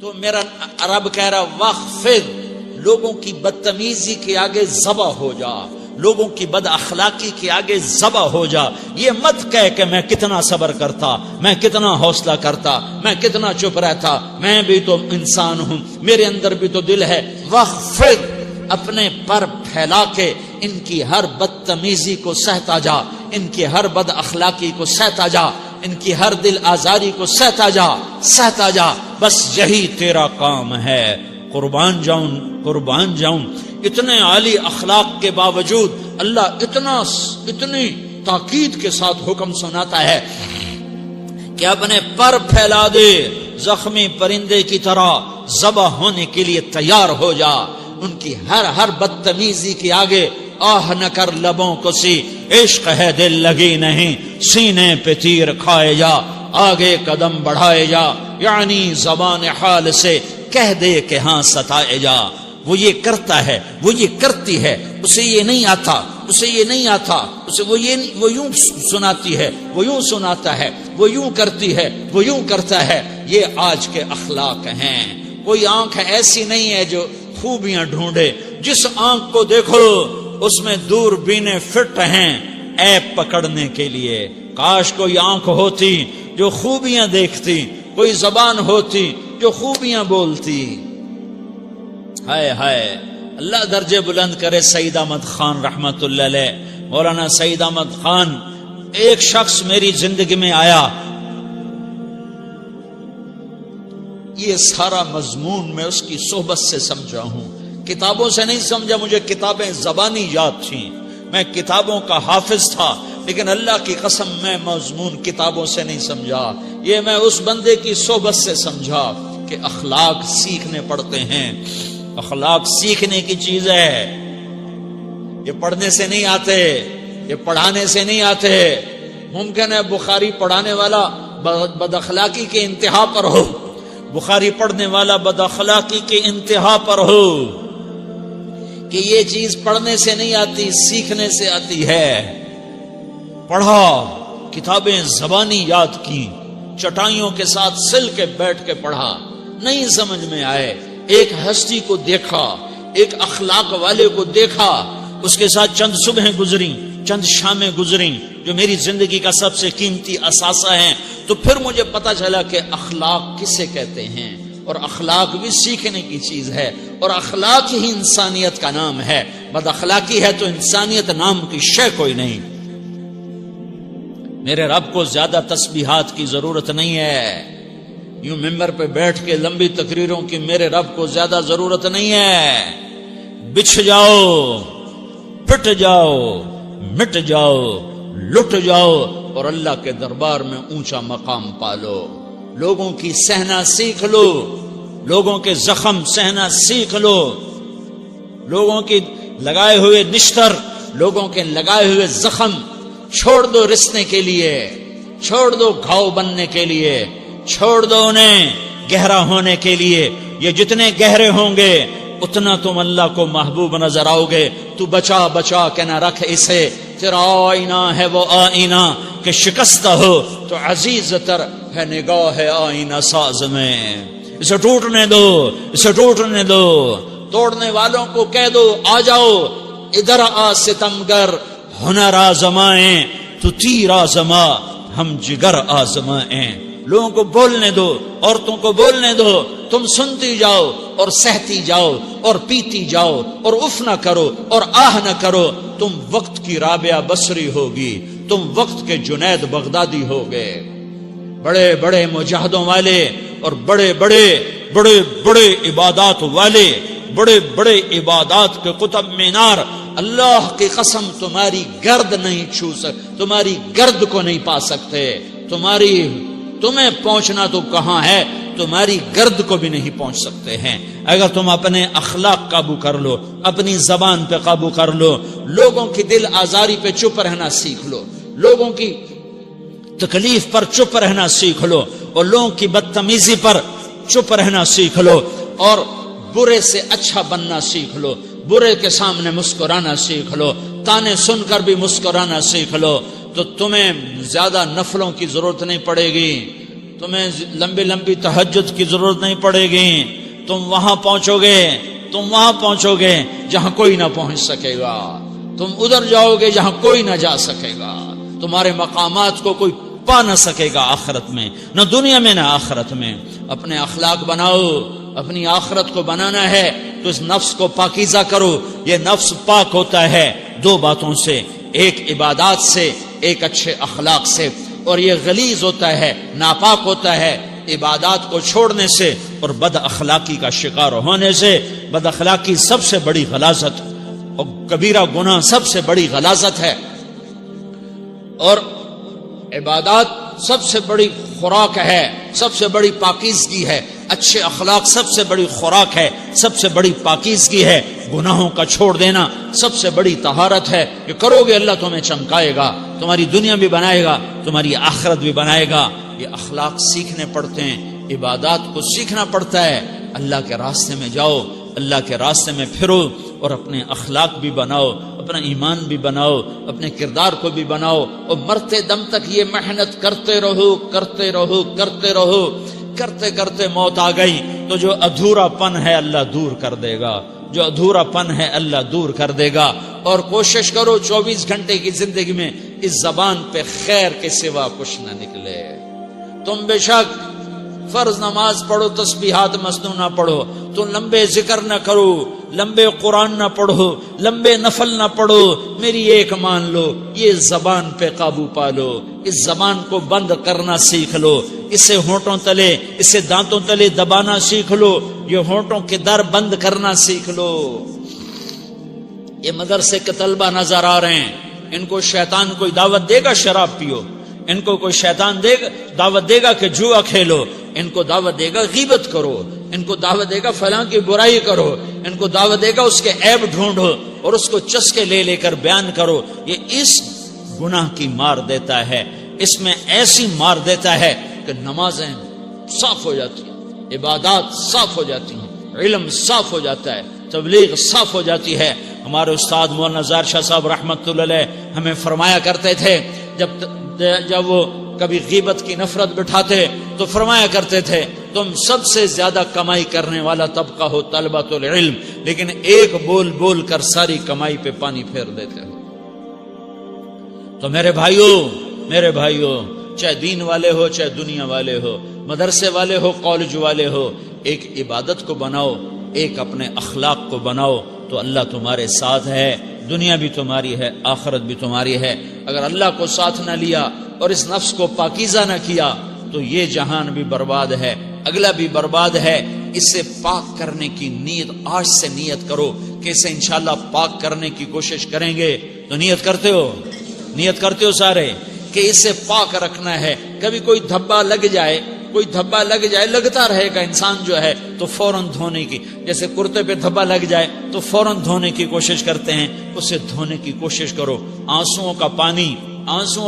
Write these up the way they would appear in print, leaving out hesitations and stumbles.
تو میرا رب کہہ رہا وخفض، لوگوں کی بدتمیزی کے آگے ذبح ہو جا، لوگوں کی بد اخلاقی کے آگے ذبح ہو جا. یہ مت کہہ کہ میں کتنا صبر کرتا، میں کتنا حوصلہ کرتا، میں کتنا چپ رہتا، میں بھی تو انسان ہوں، میرے اندر بھی تو دل ہے. وخفض، اپنے پر پھیلا کے ان کی ہر بدتمیزی کو سہتا جا، ان کی ہر بد اخلاقی کو سہتا جا، ان کی ہر دل آزاری کو سہتا جا، سہتا جا. بس یہی تیرا کام ہے. قربان جاؤں اتنے عالی اخلاق کے باوجود اللہ اتنی تاکید کے ساتھ حکم سناتا ہے کہ اپنے پر پھیلا دے، زخمی پرندے کی طرح ذبح ہونے کے لیے تیار ہو جا. ان کی ہر بدتمیزی کے آگے آہ نہ کر لبوں کو سی، عشق ہے دل لگی نہیں، سینے پہ تیر کھائے جا، آگے قدم بڑھائے جا، یعنی زبان حال سے کہہ دے کہ ہاں ستائے جا. وہ یہ کرتا ہے، وہ یہ کرتی ہے، اسے یہ نہیں آتا، اسے یہ نہیں آتا، اسے وہ یوں سناتی ہے، وہ یوں سناتا ہے، وہ یوں کرتی ہے، وہ یوں کرتا ہے. یہ آج کے اخلاق ہیں. کوئی آنکھ ایسی نہیں ہے جو خوبیاں ڈھونڈے. جس آنکھ کو دیکھو اس میں دوربینیں فٹ ہیں عیب پکڑنے کے لیے. کاش کوئی آنکھ ہوتی جو خوبیاں دیکھتی، کوئی زبان ہوتی جو خوبیاں بولتی. ہائے ہائے، اللہ درجے بلند کرے. سعید احمد خان رحمت اللہ علیہ، مولانا سعید احمد خان، ایک شخص میری زندگی میں آیا. یہ سارا مضمون میں اس کی صحبت سے سمجھا ہوں، کتابوں سے نہیں سمجھا. مجھے کتابیں زبانی یاد تھیں، میں کتابوں کا حافظ تھا، لیکن اللہ کی قسم میں مضمون کتابوں سے نہیں سمجھا. یہ میں اس بندے کی صحبت سے سمجھا کہ اخلاق سیکھنے پڑتے ہیں. اخلاق سیکھنے کی چیز ہے، یہ پڑھنے سے نہیں آتے، یہ پڑھانے سے نہیں آتے. ممکن ہے بخاری پڑھانے والا بد اخلاقی کے انتہا پر ہو، بخاری پڑھنے والا بد اخلاقی کے انتہا پر ہو، کہ یہ چیز پڑھنے سے نہیں آتی، سیکھنے سے آتی ہے. پڑھا، کتابیں زبانی یاد کی، چٹائیوں کے ساتھ سل کے بیٹھ کے پڑھا، نہیں سمجھ میں آئے. ایک ہستی کو دیکھا، ایک اخلاق والے کو دیکھا، اس کے ساتھ چند صبحیں گزری، چند شامیں گزری جو میری زندگی کا سب سے قیمتی اثاثہ ہیں. تو پھر مجھے پتا چلا کہ اخلاق کسے کہتے ہیں، اور اخلاق بھی سیکھنے کی چیز ہے، اور اخلاق ہی انسانیت کا نام ہے. بد اخلاقی ہے تو انسانیت نام کی شے کوئی نہیں. میرے رب کو زیادہ تسبیحات کی ضرورت نہیں ہے. یوں ممبر پہ بیٹھ کے لمبی تقریروں کی میرے رب کو زیادہ ضرورت نہیں ہے. بچھ جاؤ، پٹ جاؤ، مٹ جاؤ، لٹ جاؤ، اور اللہ کے دربار میں اونچا مقام پالو. لوگوں کی سہنا سیکھ لو، لوگوں کے زخم سہنا سیکھ لو، لوگوں کی لگائے ہوئے نشتر، لوگوں کے لگائے ہوئے زخم چھوڑ دو رسنے کے لیے، چھوڑ دو گھاؤ بننے کے لیے، چھوڑ دو انہیں گہرا ہونے کے لیے. یہ جتنے گہرے ہوں گے اتنا تم اللہ کو محبوب نظر آؤ گے. تو بچا بچا کے نہ رکھ اسے، تیرا آئینہ ہے وہ آئینہ کہ شکستہ ہو تو عزیز تر ہے نگاہ آئینہ ساز میں. اسے ٹوٹنے دو، اسے ٹوٹنے دو. توڑنے والوں کو کہہ دو آ جاؤ ادھر آ ستمگر، ہنر آزمائیں تو تیر آزما، ہم جگر آزمائیں. لوگوں کو بولنے دو، عورتوں کو بولنے دو. تم سنتی جاؤ اور سہتی جاؤ اور پیتی جاؤ اور اف نہ کرو اور آہ نہ کرو. تم وقت کی رابعہ بصری ہوگی، تم وقت کے جنید بغدادی ہوگے. بڑے بڑے مجاہدوں والے اور بڑے بڑے عبادات والے، بڑے بڑے عبادات کے قطب مینار، اللہ کی قسم تمہاری گرد نہیں چھو سکتے، تمہاری گرد کو نہیں پا سکتے. تمہیں پہنچنا تو کہاں ہے، تمہاری گرد کو بھی نہیں پہنچ سکتے ہیں. اگر تم اپنے اخلاق قابو کر لو، اپنی زبان پہ قابو کر لو، لوگوں کی دل آزاری پہ چپ رہنا سیکھ لو، لوگوں کی تکلیف پر چپ رہنا سیکھ لو، اور لوگوں کی بدتمیزی پر چپ رہنا سیکھ لو، اور برے سے اچھا بننا سیکھ لو، برے کے سامنے مسکرانا سیکھ لو، تانے سن کر بھی مسکرانا سیکھ لو، تو تمہیں زیادہ نفلوں کی ضرورت نہیں پڑے گی. تمہیں لمبی لمبی تہجد کی ضرورت نہیں پڑے گی. تم وہاں پہنچو گے جہاں کوئی نہ پہنچ سکے گا. تم ادھر جاؤ گے جہاں کوئی نہ جا سکے گا. تمہارے مقامات کو کوئی پا نہ سکے گا آخرت میں، نہ دنیا میں نہ آخرت میں. اپنے اخلاق بناؤ. اپنی آخرت کو بنانا ہے تو اس نفس کو پاکیزہ کرو. یہ نفس پاک ہوتا ہے دو باتوں سے، ایک عبادات سے، ایک اچھے اخلاق سے. اور یہ غلیظ ہوتا ہے، ناپاک ہوتا ہے عبادات کو چھوڑنے سے اور بد اخلاقی کا شکار ہونے سے. بد اخلاقی سب سے بڑی غلاظت اور کبیرہ گناہ سب سے بڑی غلاظت ہے، اور عبادات سب سے بڑی خوراک ہے، سب سے بڑی پاکیزگی ہے. اچھے اخلاق سب سے بڑی خوراک ہے، سب سے بڑی پاکیزگی ہے. گناہوں کا چھوڑ دینا سب سے بڑی طہارت ہے. یہ کرو گے اللہ تمہیں چمکائے گا، تمہاری دنیا بھی بنائے گا، تمہاری آخرت بھی بنائے گا. یہ اخلاق سیکھنے پڑتے ہیں، عبادات کو سیکھنا پڑتا ہے. اللہ کے راستے میں جاؤ، اللہ کے راستے میں پھرو اور اپنے اخلاق بھی بناؤ، اپنا ایمان بھی بناؤ، اپنے کردار کو بھی بناؤ. اور مرتے دم تک یہ محنت کرتے رہو. کرتے کرتے موت آ گئی تو جو ادھورا پن ہے اللہ دور کر دے گا. جو ادھورا پن ہے اللہ دور کر دے گا. اور کوشش کرو 24 گھنٹے کی زندگی میں اس زبان پہ خیر کے سوا کچھ نہ نکلے. تم بے شک فرض نماز پڑھو، تسبیحات مسنون نہ پڑھو، تو لمبے ذکر نہ کرو، لمبے قرآن نہ پڑھو، لمبے نفل نہ پڑھو. میری ایک مان لو، یہ زبان پہ قابو پالو. اس زبان کو بند کرنا سیکھ لو. اسے ہونٹوں تلے، اسے دانتوں تلے دبانا سیکھ لو. یہ ہونٹوں کے در بند کرنا سیکھ لو. یہ مدرسے کے طلبہ نظر آ رہے ہیں، ان کو شیطان کوئی دعوت دے گا شراب پیو، ان کو کوئی شیطان دعوت دے گا کہ جوا کھیلو، ان کو دعوت دے گا غیبت کرو، ان کو دعوت دے گا فلاں کی برائی کرو، ان کو دعوت دے گا اس کے عیب ڈھونڈو اور اس کو چسکے لے کر بیان کرو. یہ اس گناہ کی مار دیتا ہے، اس میں ایسی مار دیتا ہے کہ نمازیں صاف ہو جاتی ہیں، عبادات صاف ہو جاتی ہیں، علم صاف ہو جاتا ہے، تبلیغ صاف ہو جاتی ہے. ہمارے استاد مولانا زار شاہ صاحب رحمت اللہ علیہ ہمیں فرمایا کرتے تھے، جب وہ کبھی غیبت کی نفرت بٹھاتے تو فرمایا کرتے تھے تم سب سے زیادہ کمائی کرنے والا طبقہ ہو طلبۃ العلم، لیکن ایک بول بول کر ساری کمائی پہ پانی پھیر دیتے ہو. تو میرے بھائیوں چاہے دین والے ہو، چاہے دنیا والے ہو، مدرسے والے ہو، کالج والے ہو، ایک عبادت کو بناؤ، ایک اپنے اخلاق کو بناؤ تو اللہ تمہارے ساتھ ہے. دنیا بھی تمہاری ہے، آخرت بھی تمہاری ہے. اگر اللہ کو ساتھ نہ لیا اور اس نفس کو پاکیزہ نہ کیا تو یہ جہان بھی برباد ہے، اگلا بھی برباد ہے. اسے پاک کرنے کی نیت آج سے نیت کرو کہ اسے انشاءاللہ پاک کرنے کی کوشش کریں گے. تو نیت کرتے ہو سارے کہ اسے پاک رکھنا ہے. کبھی کوئی دھبا لگ جائے، لگتا رہے گا انسان جو ہے تو فوراً دھونے کی، جیسے کرتے پہ دھبا لگ جائے تو فوراً دھونے کی کوشش کرتے ہیں، اسے دھونے کی کوشش کرو. آنسوؤں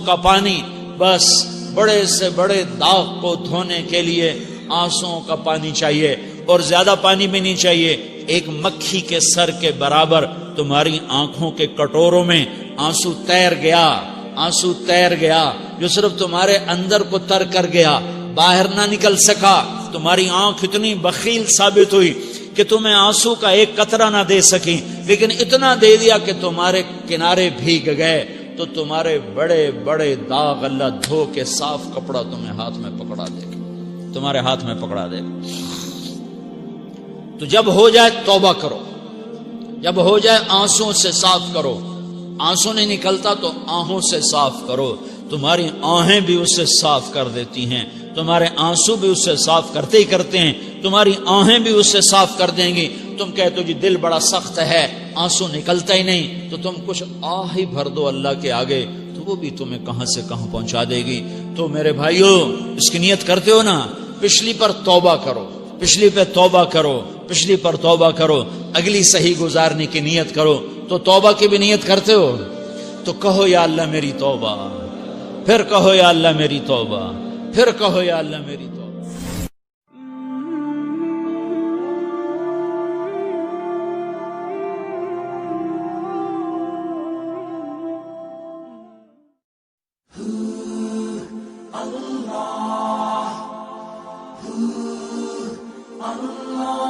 کا پانی بس بڑے سے بڑے داغ کو دھونے کے لیے آنسوؤں کا پانی چاہیے، اور زیادہ پانی بھی نہیں چاہیے. ایک مکھی کے سر کے برابر تمہاری آنکھوں کے کٹوروں میں آنسو تیر گیا جو صرف تمہارے اندر کو تر کر گیا، باہر نہ نکل سکا. تمہاری آنکھ اتنی بخیل ثابت ہوئی کہ تمہیں آنسو کا ایک قطرہ نہ دے سکی، لیکن اتنا دے دیا کہ تمہارے کنارے بھیگ گئے. تو تمہارے بڑے بڑے داغ اللہ دھو کے صاف کپڑا تمہیں ہاتھ میں پکڑا دے گا، تمہارے ہاتھ میں پکڑا دے گا. تو جب ہو جائے توبہ کرو، جب ہو جائے آنسوں سے صاف کرو. آنسو نہیں نکلتا تو آہوں سے صاف کرو. تمہاری آہیں بھی اسے صاف کر دیتی ہیں، تمہارے آنسو بھی اسے صاف کرتے ہی کرتے ہیں، تمہاری آہیں بھی اسے صاف کر دیں گی. تم کہتے ہو جی دل بڑا سخت ہے، آنسو نکلتا ہی نہیں، تو تم کچھ آہ ہی بھر دو اللہ کے آگے، تو وہ بھی تمہیں کہاں سے کہاں پہنچا دے گی. تو میرے بھائیوں اس کی نیت کرتے ہو نا، پچھلی پر توبہ کرو، پچھلی پہ توبہ کرو، پچھلی پر توبہ کرو، اگلی صحیح گزارنے کی نیت کرو. تو توبہ کی بھی نیت کرتے ہو تو کہو یا اللہ میری توبہ، پھر کہو یا اللہ میری توبہ، پھر کہو یا اللہ میری توبہ. Allah